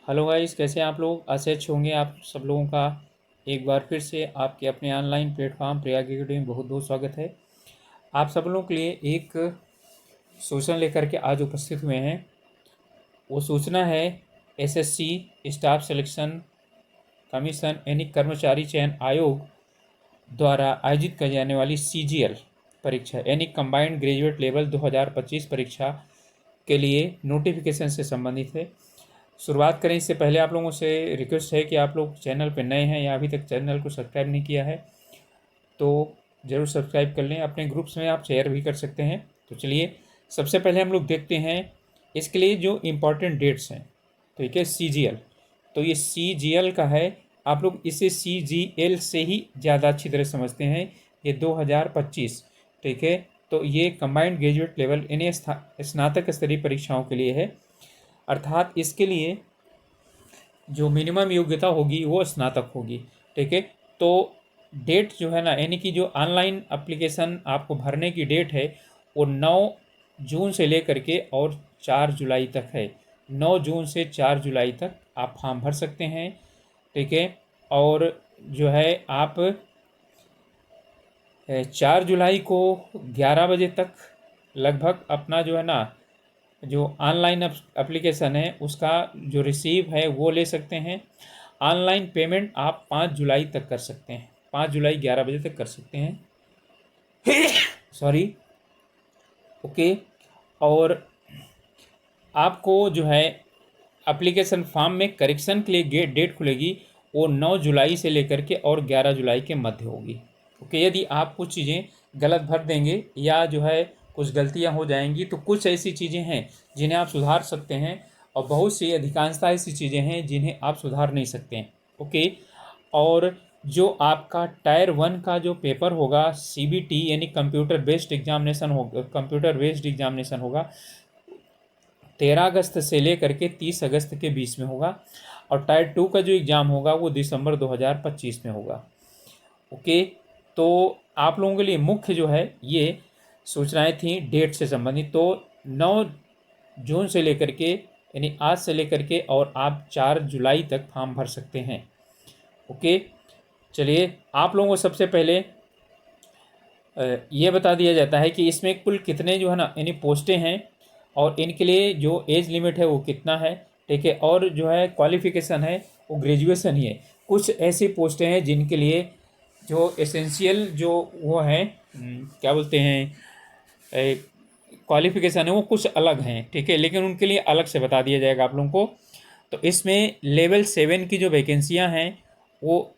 Hello guys, कैसे हैं आप लोग। आशा अच्छे होंगे। आप सब लोगों का एक बार फिर से आपके अपने ऑनलाइन प्लेटफॉर्म प्रयाग एकेडमी में बहुत बहुत स्वागत है। आप सब लोगों के लिए एक सूचना लेकर के आज उपस्थित हुए हैं। वो सूचना है एसएससी स्टाफ सिलेक्शन कमीशन यानी कर्मचारी चयन आयोग द्वारा आयोजित की जाने वाली सीजीएल परीक्षा यानी कंबाइंड ग्रेजुएट लेवल 2025 परीक्षा के लिए नोटिफिकेशन से संबंधित है। शुरुआत करें इससे पहले आप लोगों से रिक्वेस्ट है कि आप लोग चैनल पर नए हैं या अभी तक चैनल को सब्सक्राइब नहीं किया है तो ज़रूर सब्सक्राइब कर लें। अपने ग्रुप्स में आप शेयर भी कर सकते हैं। तो चलिए सबसे पहले हम लोग देखते हैं इसके लिए जो इम्पोर्टेंट डेट्स हैं। ठीक है, सीजीएल तो ये सीजीएल का है। आप लोग इसे सीजीएल से ही ज़्यादा अच्छी तरह समझते हैं। ये 2025, ठीक है। तो ये कंबाइंड ग्रेजुएट लेवल यानी स्नातक स्तरीय परीक्षाओं के लिए है। अर्थात इसके लिए जो मिनिमम योग्यता होगी वो स्नातक होगी। ठीक है, तो डेट जो है ना, यानी कि जो ऑनलाइन एप्लीकेशन आपको भरने की डेट है वो 9 जून से लेकर के और 4 जुलाई तक है। 9 जून से 4 जुलाई तक आप फॉर्म भर सकते हैं। ठीक है, और जो है आप 4 जुलाई को 11 बजे तक लगभग अपना जो है ना, जो ऑनलाइन एप्लीकेशन है उसका जो रिसीव है वो ले सकते हैं। ऑनलाइन पेमेंट आप 5 जुलाई तक कर सकते हैं। 5 जुलाई 11 बजे तक कर सकते हैं। Sorry, okay. और आपको जो है एप्लीकेशन फॉर्म में करेक्शन के लिए डेट खुलेगी वो 9 जुलाई से लेकर के और 11 जुलाई के मध्य होगी। ओके, यदि आप कुछ चीज़ें गलत भर देंगे या जो है कुछ गलतियां हो जाएंगी तो कुछ ऐसी चीज़ें हैं जिन्हें आप सुधार सकते हैं और बहुत सी अधिकांशतः ऐसी चीज़ें हैं जिन्हें आप सुधार नहीं सकते हैं। ओके, और जो आपका टायर 1 का जो पेपर होगा सीबीटी यानी कंप्यूटर बेस्ड एग्जामिनेशन होगा, कंप्यूटर बेस्ड एग्जामिनेशन होगा 13 अगस्त से लेकर के 30 अगस्त के बीच में होगा। और टायर 2 का जो एग्ज़ाम होगा वो दिसंबर 2025 में होगा। ओके, तो आप लोगों के लिए मुख्य जो है ये सूचनाएं थी डेट से संबंधित। तो 9 जून से लेकर के यानी आज से लेकर के और आप 4 जुलाई तक फॉर्म भर सकते हैं। ओके, चलिए आप लोगों को सबसे पहले ये बता दिया जाता है कि इसमें कुल कितने जो है ना यानी पोस्टें हैं और इनके लिए जो एज लिमिट है वो कितना है। ठीक है, और जो है क्वालिफ़िकेशन है वो ग्रेजुएशन ही है। कुछ ऐसी पोस्टें हैं जिनके लिए जो एसेंशियल जो वो है क्या बोलते हैं क्वालिफ़िकेशन है वो कुछ अलग हैं। ठीक है, लेकिन उनके लिए अलग से बता दिया जाएगा आप लोगों को। तो इसमें लेवल 7 की जो वैकेंसियां हैं वो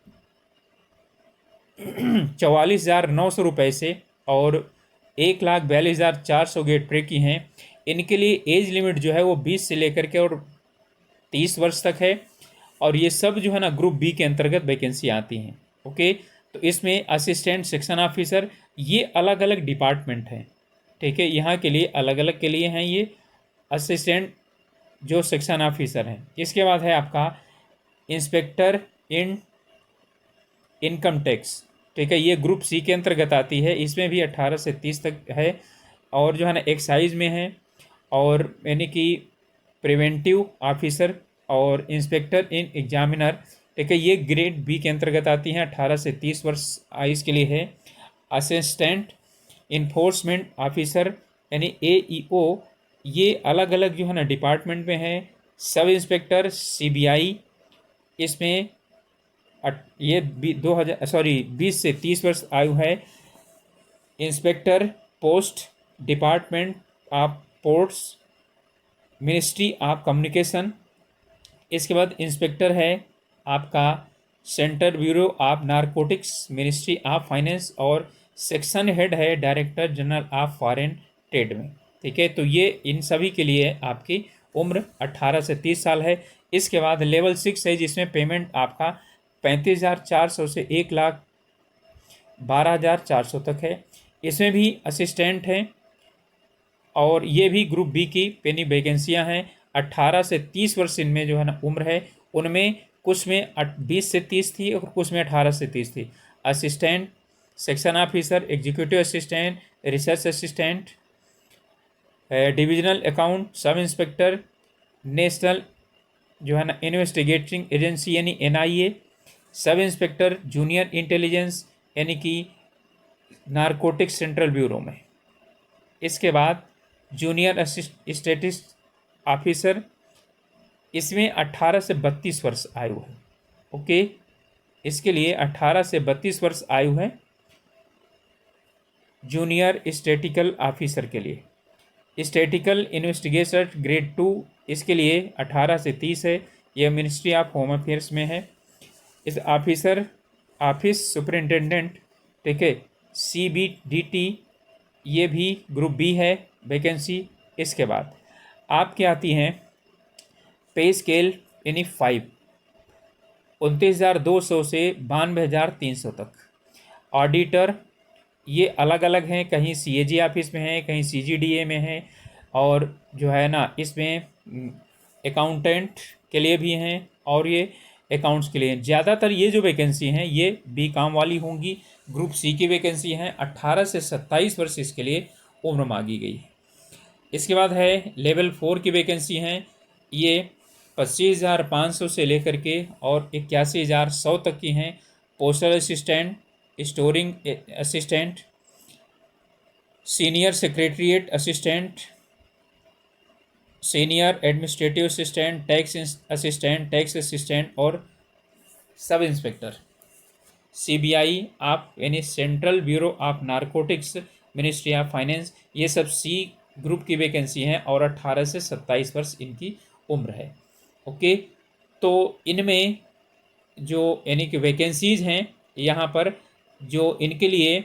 44,900 रुपये से और 1,42,400 गेट पे की हैं। इनके लिए एज लिमिट जो है वो 20 से लेकर के और 30 वर्ष तक है। और ये सब जो है ना ग्रुप बी के अंतर्गत वैकेंसी आती हैं। ओके, तो इसमें असिस्टेंट सेक्शन ऑफिसर ये अलग अलग डिपार्टमेंट हैं। ठीक है, यहाँ के लिए अलग अलग के लिए हैं ये असिस्टेंट जो सेक्शन ऑफिसर हैं। इसके बाद है आपका इंस्पेक्टर इन इनकम टैक्स। ठीक है, ये ग्रुप सी के अंतर्गत आती है। इसमें भी 18 से 30 तक है। और जो है ना एक्साइज में है और यानी कि प्रिवेंटिव ऑफिसर और इंस्पेक्टर इन एग्जामिनर। ठीक है, ये ग्रेड बी के अंतर्गत आती हैं। 18 से 30 वर्ष आयु के लिए है। असिस्टेंट इन्फोर्समेंट ऑफिसर यानी AEO ये अलग अलग जो है ना डिपार्टमेंट में है। सब इंस्पेक्टर CBI इसमें ये 20 से 30 वर्ष आयु है। Inspector post department of ports ministry of communication. इसके बाद इंस्पेक्टर है आपका central bureau of narcotics ministry of finance और सेक्शन हेड है director general of foreign trade में। ठीक है, तो ये इन सभी के लिए आपकी उम्र 18 से 30 साल है। इसके बाद लेवल 6 है जिसमें पेमेंट आपका 35,400 से 1,12,400 तक है। इसमें भी असिस्टेंट हैं और ये भी ग्रुप बी की पेनी वैकेंसियां हैं। 18 से 30 वर्ष इनमें जो है ना उम्र है। उनमें कुछ में 20 से 30 थी और कुछ में 18 से 30 थी। Assistant section officer, executive assistant, research assistant, divisional account, sub inspector, national जो है ना इन्वेस्टिगेटिंग एजेंसी यानी NIA, sub inspector junior intelligence यानी कि नारकोटिक्स सेंट्रल ब्यूरो में। इसके बाद जूनियर स्टेटिस्ट ऑफिसर, इसमें 18 से 32 वर्ष आयु है। ओके, इसके लिए 18 से 32 वर्ष आयु है जूनियर स्टैटिकल ऑफिसर के लिए। स्टैटिकल इन्वेस्टिगेटर ग्रेड 2, इसके लिए 18 से 30 है। यह मिनिस्ट्री ऑफ होम अफेयर्स में है। इस ऑफिसर ऑफिस सुपरिंटेंडेंट, ठीक है, CBDT, ये भी ग्रुप बी है वैकेंसी। इसके बाद आपके आती हैं पे स्केल यानी 5, 29,200 से 92,300 तक। ऑडिटर ये अलग अलग हैं, कहीं CAG ऑफिस में है, कहीं CGDA में है, और जो है ना इसमें अकाउंटेंट के लिए भी हैं और ये अकाउंट्स के लिए। ज़्यादातर ये जो वैकेंसी हैं ये BCom वाली होंगी। ग्रुप सी की वैकेंसी हैं। 18 से 27 वर्ष इसके लिए उम्र मांगी गई है। इसके बाद है लेवल 4 की वैकेंसी हैं। ये 25,500 से लेकर के और 81,100 तक की हैं। Postal assistant, storing assistant, senior secretariat assistant, senior administrative assistant, tax assistant और सब इंस्पेक्टर। CBI आप यानी central bureau of narcotics, ministry of finance, ये सब C ग्रुप की वैकेंसी हैं और 18 से 27 वर्ष इनकी उम्र है। ओके, तो इनमें जो यानी कि वैकेंसीज़ हैं यहाँ पर जो इनके लिए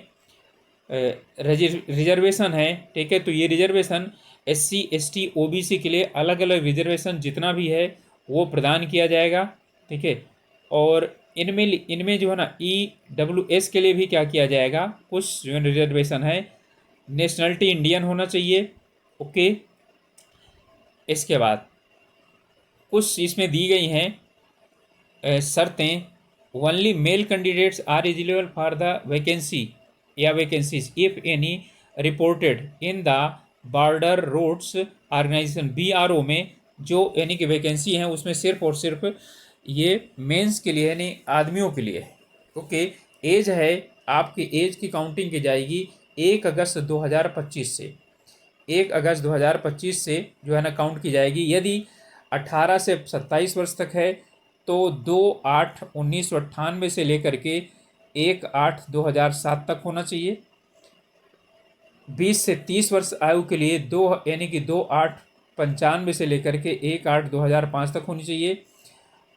रिजर्वेशन है, ठीक है, तो ये रिजर्वेशन SC ST OBC के लिए अलग अलग रिजर्वेशन जितना भी है वो प्रदान किया जाएगा, ठीक है। और इनमें जो है ना EWS के लिए भी क्या किया जाएगा, कुछ जो रिजर्वेशन है। नेशनलिटी इंडियन होना चाहिए। ओके, इसके बाद कुछ इसमें दी गई हैं शर्तें। Only male candidates are eligible for the vacancy या vacancies if any reported in the Border Roads Organisation BRO में जो यानी कि वैकेंसी हैं उसमें सिर्फ और सिर्फ ये मेंस के लिए यानी आदमियों के लिए है। ओके, एज है, आपकी एज की काउंटिंग की जाएगी 1 अगस्त 2025 से। 1 अगस्त 2025 से जो है ना काउंट की जाएगी। यदि 18 से 27 वर्ष तक है तो 2/8/1998 से लेकर के 1/8/2007 तक होना चाहिए। 20 से 30 वर्ष आयु के लिए 2 यानी कि 2/8/95 से लेकर के 1/8/2005 तक होनी चाहिए।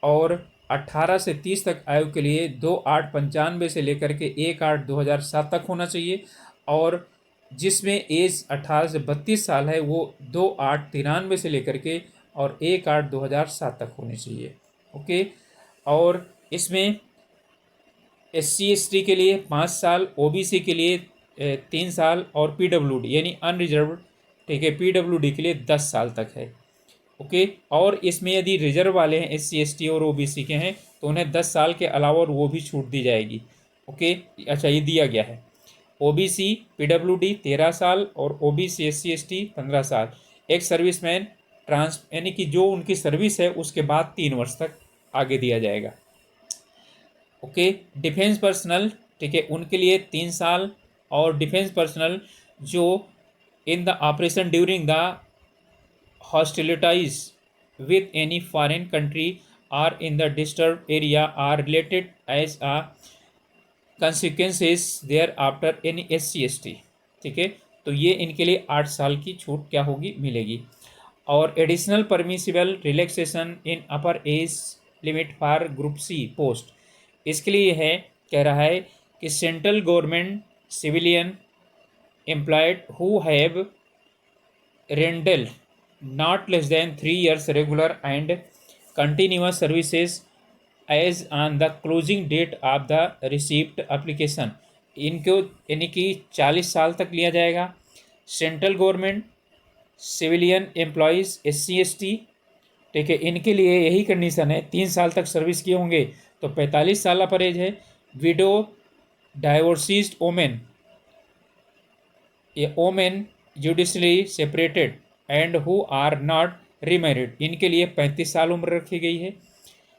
और 18 से 30 तक आयु के लिए 2/8/95 से लेकर के 1/8/2007 तक होना चाहिए। और जिसमें एज 18 से 32 साल है वो 2/8/93 से लेकर के और 1/8/2007 तक होनी चाहिए। ओके, और इसमें SC ST के लिए 5 साल, OBC के लिए 3 साल और PWD यानी अनरिजर्व्ड, ठीक है, PWD के लिए 10 साल तक है। ओके, और इसमें यदि रिजर्व वाले हैं SC ST और OBC के हैं तो उन्हें 10 साल के अलावा और वो भी छूट दी जाएगी। ओके, अच्छा ये दिया गया है। OBC PWD 13 साल और OBC SC ST 15 साल। एक सर्विसमैन यानी कि जो उनकी सर्विस है उसके बाद 3 वर्ष तक आगे दिया जाएगा। ओके, डिफेंस पर्सनल, ठीक है, उनके लिए 3 साल। और डिफेंस पर्सनल जो in the operation during the hostilities with any foreign country or in the disturb area or related as a consequences thereafter any SC ST, ठीक है, तो ये इनके लिए 8 साल की छूट क्या होगी, मिलेगी। और additional permissible relaxation in upper age limit for group C post, इसके लिए है, कह रहा है कि central government civilian employed who have rendered not less than 3 years regular and continuous services as on the closing date of the receipt application, इनको यानी कि 40 साल तक लिया जाएगा। Central government civilian employees SC ST, ठीक है, इनके लिए यही कंडीशन है, 3 साल तक सर्विस किए होंगे तो 45 साल पर एज है। विडो डाइवोर्सिस्ड ओमेन, ये women judicially separated and who are not remarried, इनके लिए 35 साल उम्र रखी गई है।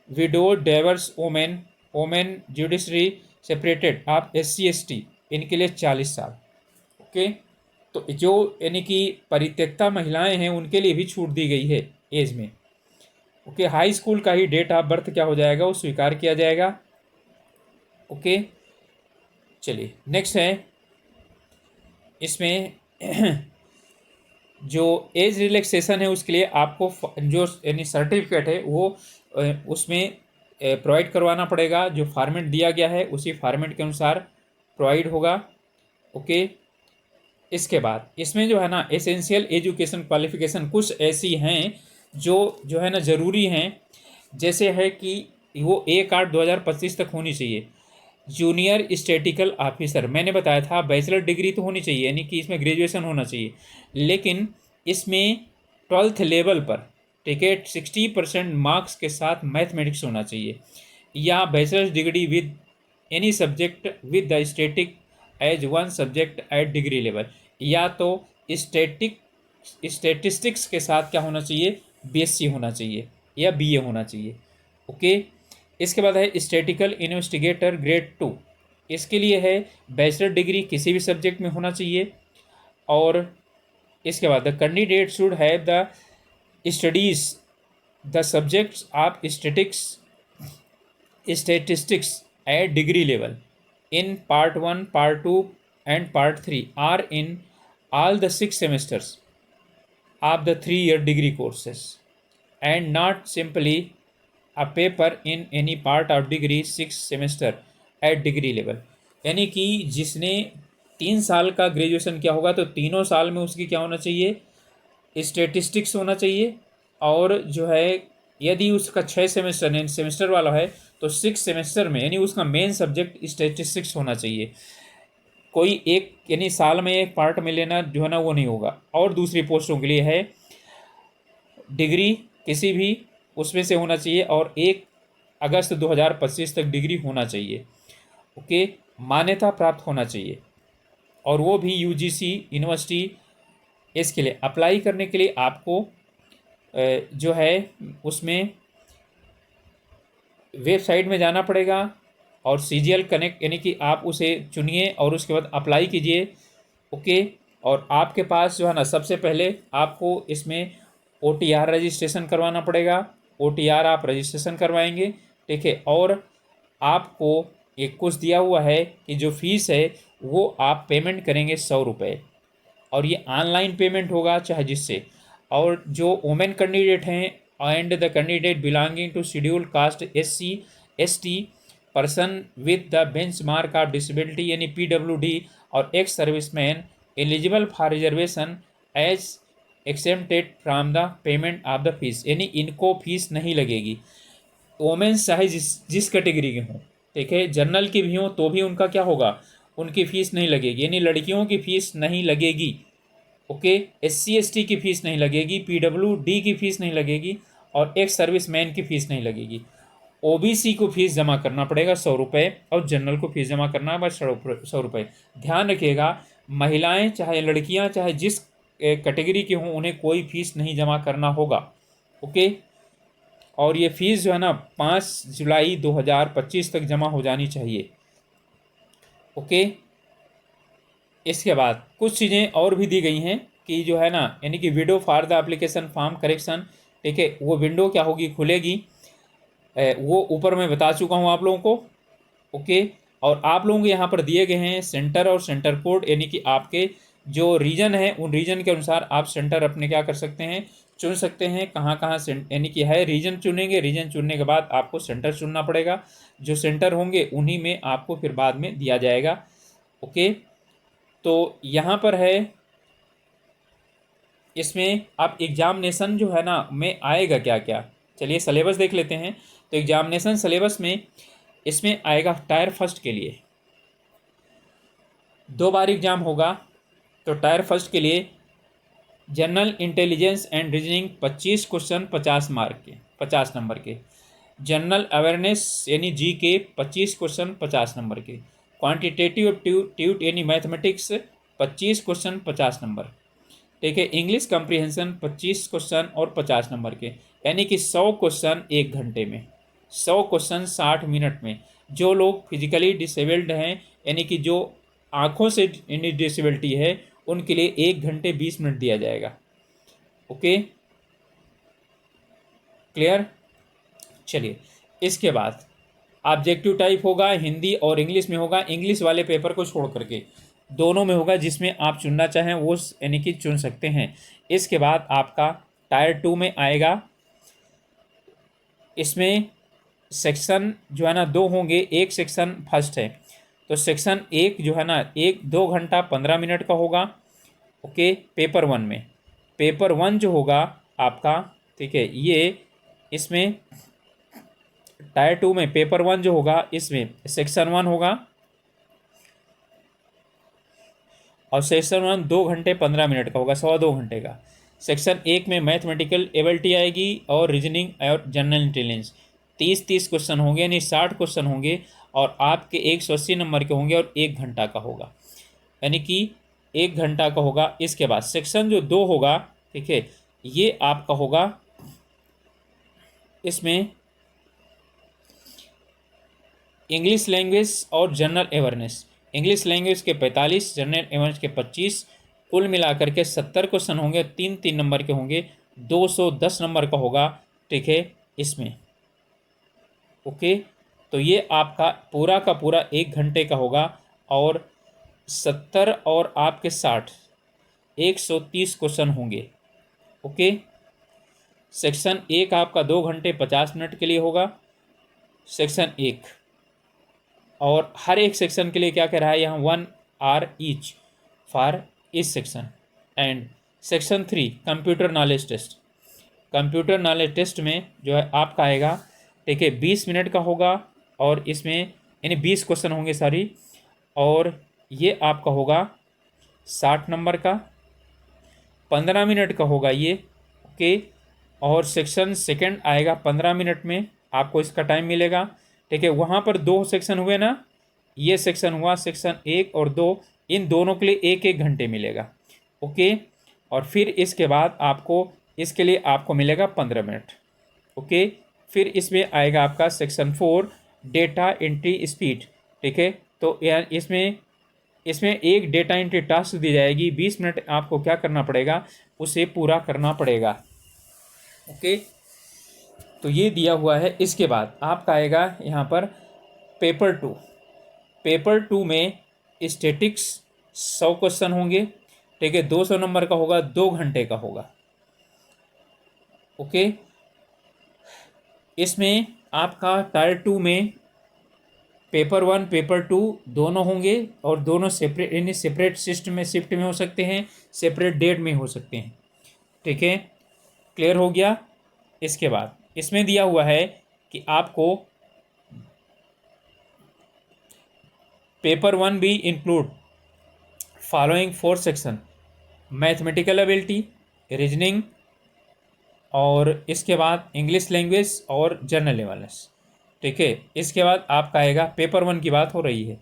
Widow, divorce women, women judiciary separated आप SC ST, इनके लिए 40 साल। ओके, तो जो यानी कि परित्यक्ता महिलाएं हैं उनके लिए भी छूट दी गई है एज में। ओके, हाई स्कूल का ही डेट ऑफ बर्थ क्या हो जाएगा, वो स्वीकार किया जाएगा। ओके, चलिए नेक्स्ट है इसमें जो एज रिलैक्सेशन है उसके लिए आपको जो यानी सर्टिफिकेट है वो उसमें प्रोवाइड करवाना पड़ेगा। जो फॉर्मेट दिया गया है उसी फॉर्मेट के अनुसार प्रोवाइड होगा। ओके, इसके बाद इसमें जो है ना एसेंशियल एजुकेशन क्वालिफिकेशन कुछ ऐसी हैं जो है ना ज़रूरी हैं। जैसे है कि वो 1/8/2025 तक होनी चाहिए। जूनियर स्टैटिकल ऑफिसर, मैंने बताया था बैचलर डिग्री तो होनी चाहिए, यानी कि इसमें ग्रेजुएशन होना चाहिए, लेकिन इसमें 12th लेवल पर ठीक है 60% मार्क्स के साथ मैथमेटिक्स होना चाहिए, या bachelor degree with any subject with the static as one subject at degree level, या तो स्टैटिस्टिक्स के साथ क्या होना चाहिए, BSc होना चाहिए या BA होना चाहिए। ओके, इसके बाद है स्टैटिकल इन्वेस्टिगेटर ग्रेड 2, इसके लिए है बैचलर डिग्री किसी भी सब्जेक्ट में होना चाहिए। और इसके बाद the candidate should have the studies the subjects of statistics at degree level in part 1, part 2 and part 3 are in all the 6 semesters of the 3-year degree courses and not simply a paper in any part of degree 6 semester at degree level। यानी कि जिसने 3 साल का graduation किया होगा तो तीनों साल में उसकी क्या होना चाहिए, स्टेटिस्टिक्स होना चाहिए, और जो है यदि उसका 6 सेमेस्टर यानी सेमेस्टर वाला है तो 6 सेमेस्टर में यानी उसका मेन सब्जेक्ट स्टेटिस्टिक्स होना चाहिए। कोई एक यानी साल में एक पार्ट में लेना जो है ना वो नहीं होगा। और दूसरी पोस्टों के लिए है डिग्री किसी भी उसमें से होना चाहिए और 1 अगस्त 2025 तक डिग्री होना चाहिए। ओके, मान्यता प्राप्त होना चाहिए, और वो भी UGC यूनिवर्सिटी। इसके लिए अप्लाई करने के लिए आपको जो है उसमें वेबसाइट में जाना पड़ेगा और CGL कनेक्ट यानी कि आप उसे चुनिए और उसके बाद अप्लाई कीजिए। ओके, और आपके पास जो है ना सबसे पहले आपको इसमें OTR रजिस्ट्रेशन करवाना पड़ेगा। OTR आप रजिस्ट्रेशन करवाएंगे, ठीक है, और आपको एक कुछ दिया हुआ है कि जो फीस है वो आप पेमेंट करेंगे 100 रुपये, और ये ऑनलाइन पेमेंट होगा चाहे जिससे। और जो वुमेन कैंडिडेट हैं and the candidate belonging to schedule caste SC ST person with the benchmark of disability यानी PWD और ex serviceman eligible for reservation as accepted from the payment of the fee, यानी इनको fees नहीं लगेगी। Women's चाहे जिस category के हों, ठीक है, जनरल की भी हों तो भी उनका क्या होगा, उनकी फ़ीस नहीं लगेगी, यानी लड़कियों की फ़ीस नहीं लगेगी। ओके, SC ST की फ़ीस नहीं लगेगी, PWD की फ़ीस नहीं लगेगी, और एक्स सर्विसमैन की फ़ीस नहीं लगेगी। OBC को फीस जमा करना पड़ेगा 100 रुपये, और जनरल को फीस जमा करना है बस 100 रुपये। ध्यान रखिएगा, महिलाएं चाहे लड़कियां चाहे जिस कैटेगरी की हों उन्हें कोई फीस नहीं जमा करना होगा। ओके, और ये फीस जो है ना 5 जुलाई 2025 तक जमा हो जानी चाहिए। ओके, इसके बाद कुछ चीज़ें और भी दी गई हैं कि जो है ना यानी कि window for the application form correction, ठीक है, वो विंडो क्या होगी, खुलेगी, वो ऊपर मैं बता चुका हूँ आप लोगों को। ओके, और आप लोगों के यहाँ पर दिए गए हैं सेंटर और सेंटर कोड, यानी कि आपके जो रीजन है उन रीजन के अनुसार आप सेंटर अपने क्या कर सकते हैं, चुन सकते हैं कहाँ कहाँ यानी कि है रीजन चुनेंगे। रीजन चुनने के बाद आपको सेंटर चुनना पड़ेगा, जो सेंटर होंगे उन्हीं में आपको फिर बाद में दिया जाएगा। ओके, तो यहाँ पर है इसमें आप एग्जामिनेशन जो है ना में आएगा क्या क्या, चलिए सिलेबस देख लेते हैं। तो एग्जामिनेशन सिलेबस में इसमें आएगा टायर फर्स्ट के लिए 2 बार एग्जाम होगा। तो टायर फर्स्ट के लिए general intelligence and reasoning 25 question 50 mark के 50 नंबर के, जनरल अवेयरनेस यानी GK 25 क्वेश्चन 50 नंबर के, क्वांटिटेटिव ट्यूट यानी मैथमेटिक्स 25 क्वेश्चन 50 नंबर, ठीक है। इंग्लिश कम्प्रीहेंशन 25 क्वेश्चन और 50 नंबर के, यानी कि 100 क्वेश्चन 1 घंटे में, 100 क्वेश्चन 60 मिनट में। जो लोग फिजिकली डिसेबल्ड हैं, यानी कि जो आँखों से डिसेबिलिटी है, उनके लिए 1 घंटे 20 मिनट दिया जाएगा। Okay, clear. चलिए, इसके बाद ऑब्जेक्टिव टाइप होगा, हिंदी और इंग्लिश में होगा। इंग्लिश वाले पेपर को छोड़ करके दोनों में होगा, जिसमें आप चुनना चाहें वो यानी कि चुन सकते हैं। इसके बाद आपका टायर 2 में आएगा। इसमें सेक्शन जो है ना 2 होंगे, एक सेक्शन फर्स्ट है, तो सेक्शन 1 जो है ना 2 घंटा 15 मिनट का होगा। ओके, पेपर 1 में, पेपर 1 जो होगा आपका, ठीक है, ये इसमें टायर 2 में पेपर 1 जो होगा, इसमें सेक्शन 1 होगा, और सेक्शन 1 2 घंटे 15 मिनट का होगा, 2.25 घंटे का। सेक्शन 1 में मैथमेटिकल एबिलिटी आएगी और रीजनिंग और जनरल इंटेलिजेंस। 30 क्वेश्चन होंगे, यानी 60 क्वेश्चन होंगे, और आपके 180 नंबर के होंगे, और 1 घंटा का होगा, यानी कि 1 घंटा का होगा। इसके बाद सेक्शन जो 2 होगा, ठीक है, ये आपका होगा, इसमें इंग्लिश लैंग्वेज और जनरल अवेयरनेस। इंग्लिश लैंग्वेज के 45, जनरल अवेयरनेस के 25, कुल मिलाकर के 70 क्वेश्चन होंगे, 3-3 नंबर के होंगे, 210 नंबर का होगा, ठीक है, इसमें। ओके, तो ये आपका पूरा का पूरा 1 घंटे का होगा, और 70 और आपके 60, 130 क्वेश्चन होंगे। ओके, सेक्शन 1 आपका 2 घंटे 50 मिनट के लिए होगा, सेक्शन 1, और हर एक सेक्शन के लिए क्या कह रहा है यहाँ, 1 आवर ईच फॉर इस section. And section 3 computer knowledge test. Computer knowledge test में जो है आपका आएगा, ठीक है, 20 मिनट का होगा, और इसमें यानी 20 क्वेश्चन होंगे सारी, और ये आपका होगा 60 नंबर का, 15 मिनट का होगा ये। ओके, और सेक्शन सेकंड आएगा 15 मिनट में, आपको इसका टाइम मिलेगा, ठीक है। वहाँ पर 2 सेक्शन हुए ना, ये सेक्शन हुआ सेक्शन 1 और 2, इन दोनों के लिए 1-1 घंटे मिलेगा। ओके, और फिर इसके बाद आपको इसके लिए आपको मिलेगा 15 मिनट। ओके, फिर इसमें आएगा आपका सेक्शन 4 डेटा एंट्री स्पीड, ठीक है। तो यार इसमें एक डेटा एंट्री टास्क दी जाएगी, 20 मिनट आपको क्या करना पड़ेगा, उसे पूरा करना पड़ेगा। ओके, तो ये दिया हुआ है। इसके बाद आपका आएगा यहाँ पर पेपर 2। पेपर 2 में स्टैटिक्स 100 क्वेश्चन होंगे, ठीक है, 200 नंबर का होगा, 2 घंटे का होगा। ओके, इसमें आपका टायर 2 में पेपर 1 पेपर 2 दोनों होंगे, और दोनों सेपरेट, यानी सेपरेट शिफ्ट में हो सकते हैं, सेपरेट डेट में हो सकते हैं, ठीक है, क्लियर हो गया। इसके बाद इसमें दिया हुआ है कि आपको पेपर 1 भी include following 4 section, mathematical ability, reasoning, और इसके बाद इंग्लिश लैंग्वेज और जनरल अवेयरनेस, ठीक है। इसके बाद आपका आएगा, पेपर 1 की बात हो रही है,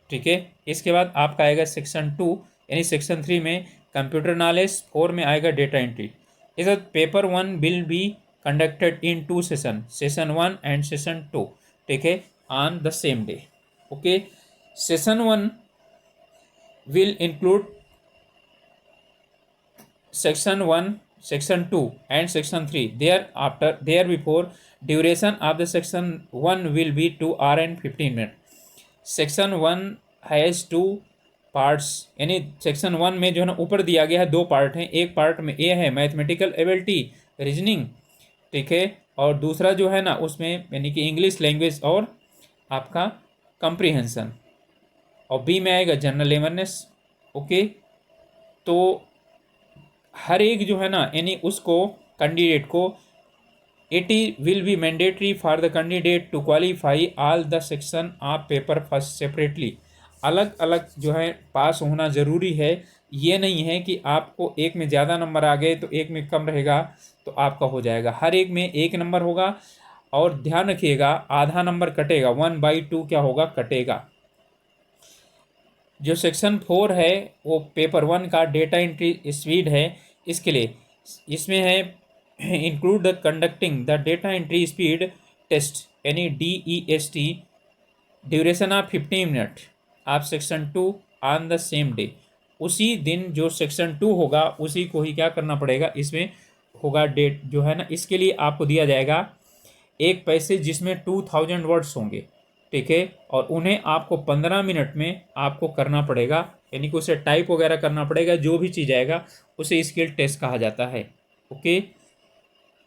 ठीक है। इसके बाद आपका आएगा सेक्शन 2, यानी सेक्शन 3 में कंप्यूटर नॉलेज, 4 में आएगा डेटा एंट्री। इस paper 1 will be conducted in 2 session 1 and session 2, ठीक है, on the same day. Okay, session 1 will include section 1, section 2 and section 3. Therefore, duration of the section 1 will be 2 hours and 15 minutes. Section 1 has 2 parts, यानी section 1 में जो है ना ऊपर दिया गया है 2 पार्ट हैं। एक पार्ट में ए है मैथमेटिकल एबिलिटी, रीजनिंग, ठीक है, और दूसरा जो है ना उसमें यानी कि इंग्लिश लैंग्वेज और आपका कंप्रीहेंशन, और बी में आएगा जनरल अवेयरनेस। ओके, तो हर एक जो है ना यानी उसको कैंडिडेट को it will be mandatory for the candidate to qualify all the section of paper first separately. अलग अलग जो है पास होना ज़रूरी है। ये नहीं है कि आपको एक में ज़्यादा नंबर आ गए तो एक में कम रहेगा तो आपका हो जाएगा। हर एक में 1 नंबर होगा, और ध्यान रखिएगा आधा नंबर कटेगा, 1/2 क्या होगा, कटेगा। जो सेक्शन 4 है वो पेपर 1 का डेटा एंट्री स्पीड है, इसके लिए इसमें है include the conducting the data entry speed test यानी DEST ड्यूरेशन ऑफ 15 मिनट आप section 2 on the same day, उसी दिन जो सेक्शन 2 होगा उसी को ही क्या करना पड़ेगा, इसमें होगा डेट जो है ना, इसके लिए आपको दिया जाएगा एक पैसे जिसमें 2000 वर्ड्स होंगे, ठीक है, और उन्हें आपको 15 मिनट में आपको करना पड़ेगा, यानी कि उसे टाइप वगैरह करना पड़ेगा, जो भी चीज़ आएगा उसे स्किल टेस्ट कहा जाता है। ओके,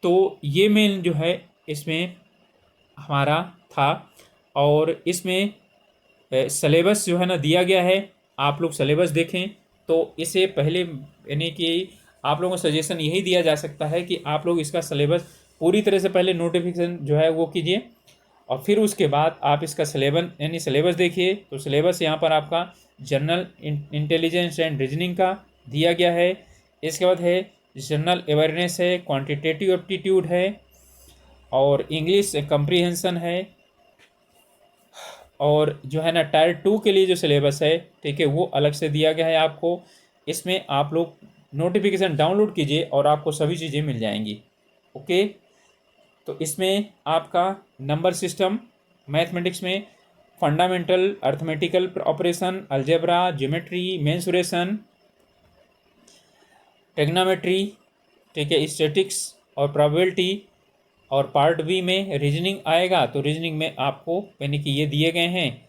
तो ये मेन जो है इसमें हमारा था, और इसमें सिलेबस जो है ना दिया गया है, आप लोग सिलेबस देखें तो इसे पहले यानी कि आप लोगों को सजेशन यही दिया जा सकता है कि आप लोग इसका सिलेबस पूरी तरह से पहले नोटिफिकेशन जो है वो कीजिए, और फिर उसके बाद आप इसका सिलेबस देखिए। तो सिलेबस यहाँ पर आपका जनरल इंटेलिजेंस एंड रीजनिंग का दिया गया है, इसके बाद है जनरल अवेयरनेस है, क्वांटिटेटिव एप्टीट्यूड है, और इंग्लिश कंप्रीहेंशन है, और जो है ना टायर 2 के लिए जो सिलेबस है, ठीक है, वो अलग से दिया गया है आपको। इसमें आप लोग नोटिफिकेशन डाउनलोड कीजिए और आपको सभी चीज़ें मिल जाएंगी। ओके, तो इसमें आपका नंबर सिस्टम, मैथमेटिक्स में fundamental arithmetical operation, algebra, geometry, mensuration, trigonometry, ठीक है, स्टैटिक्स और प्रोबेबिलिटी, और पार्ट बी में रीजनिंग आएगा। तो रीजनिंग में आपको यानी कि ये दिए गए हैं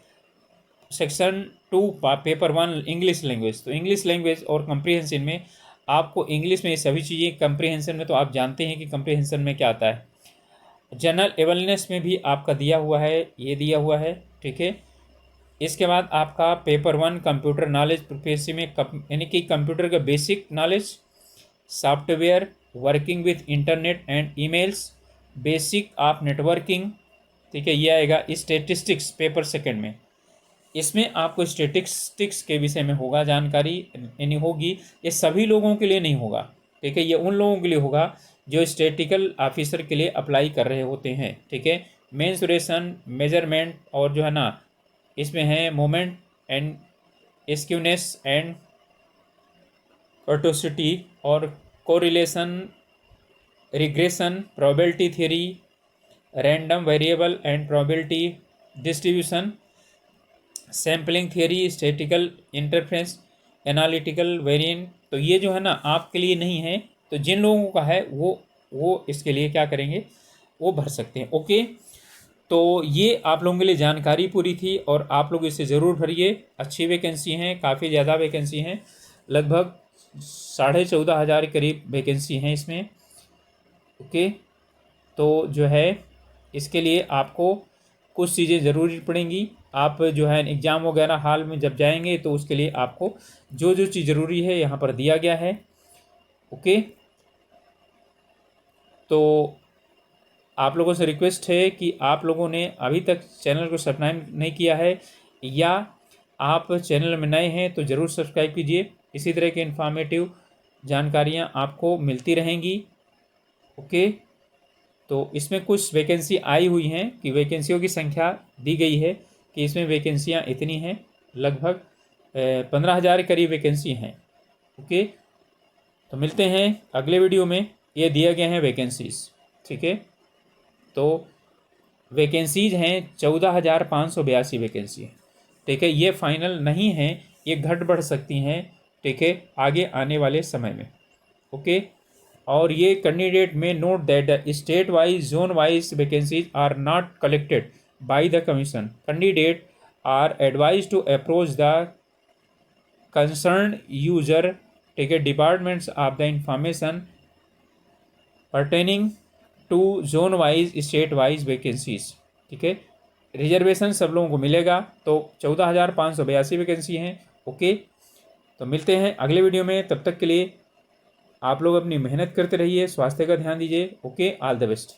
सेक्शन 2 पेपर 1 इंग्लिश लैंग्वेज, तो इंग्लिश लैंग्वेज और कंप्रीहेंशन में आपको इंग्लिश में ये सभी चीज़ें, कंप्रीहेंशन में तो आप जानते हैं कि कंप्रीहेंशन में क्या आता है। जनरल अवेयरनेस में भी आपका दिया हुआ है, ये दिया हुआ है, ठीक है। इसके बाद आपका पेपर 1 कंप्यूटर नॉलेज प्रोफेसी में यानी कि कंप्यूटर का basic knowledge, software, working with internet and emails, basic of networking, ठीक है, ये आएगा। स्टेटिस्टिक्स पेपर 2 में, इसमें आपको स्टेटिस्टिक्स के विषय में होगा जानकारी, यानी होगी, ये सभी लोगों के लिए नहीं होगा, ठीक है, ये उन लोगों के लिए होगा जो स्टैटिस्टिकल ऑफिसर के लिए अप्लाई कर रहे होते हैं, ठीक है। मेंसुरेशन, मेजरमेंट, और जो है ना इसमें है मोमेंट एंड स्क्यूनेस एंड कर्टोसिटी, और correlation, regression, probability theory, random variable and probability distribution, sampling theory, statistical interference, analytical variant. तो ये जो है ना आपके लिए नहीं है, तो जिन लोगों का है वो इसके लिए क्या करेंगे, वो भर सकते हैं। ओके, तो ये आप लोगों के लिए जानकारी पूरी थी, और आप लोग इसे ज़रूर भरिए। अच्छी वैकेंसी हैं, काफ़ी ज़्यादा वैकेंसी हैं, लगभग 14,500 के करीब वैकेंसी हैं इसमें। ओके, तो जो है इसके लिए आपको कुछ चीज़ें ज़रूरी पड़ेंगी। आप जो है एग्ज़ाम वगैरह हाल में जब जाएंगे तो उसके लिए आपको जो जो चीज़ ज़रूरी है यहाँ पर दिया गया है। ओके, तो आप लोगों से रिक्वेस्ट है कि आप लोगों ने अभी तक चैनल को सब्सक्राइब नहीं किया है, या आप चैनल में नए हैं तो ज़रूर सब्सक्राइब कीजिए। इसी तरह के इन्फॉर्मेटिव जानकारियाँ आपको मिलती रहेंगी। ओके, तो इसमें कुछ वैकेंसी आई हुई हैं कि वैकेंसियों की संख्या दी गई है कि इसमें वैकेंसियां इतनी हैं, लगभग 15,000 के करीब वैकेंसी हैं। ओके, तो मिलते हैं अगले वीडियो में। ये दिए गए हैं वैकेंसीज, ठीक है, तो वैकेंसीज हैं 14,582 वैकेंसी है, ठीक है। ये फाइनल नहीं है, ये घट बढ़ सकती हैं, ठीक है, आगे आने वाले समय में। ओके, और ये कैंडिडेट में note that the state wise zone wise vacancies are not collected by the commission. Candidate are advise to approach the concern user, ठीक है, departments of the information pertaining to zone wise state wise vacancies, ठीक है। Reservation सब लोगों को मिलेगा, तो 14,582 vacancy हैं। ओके, तो मिलते हैं अगले वीडियो में, तब तक के लिए आप लोग अपनी मेहनत करते रहिए, स्वास्थ्य का ध्यान दीजिए। Okay, all the best.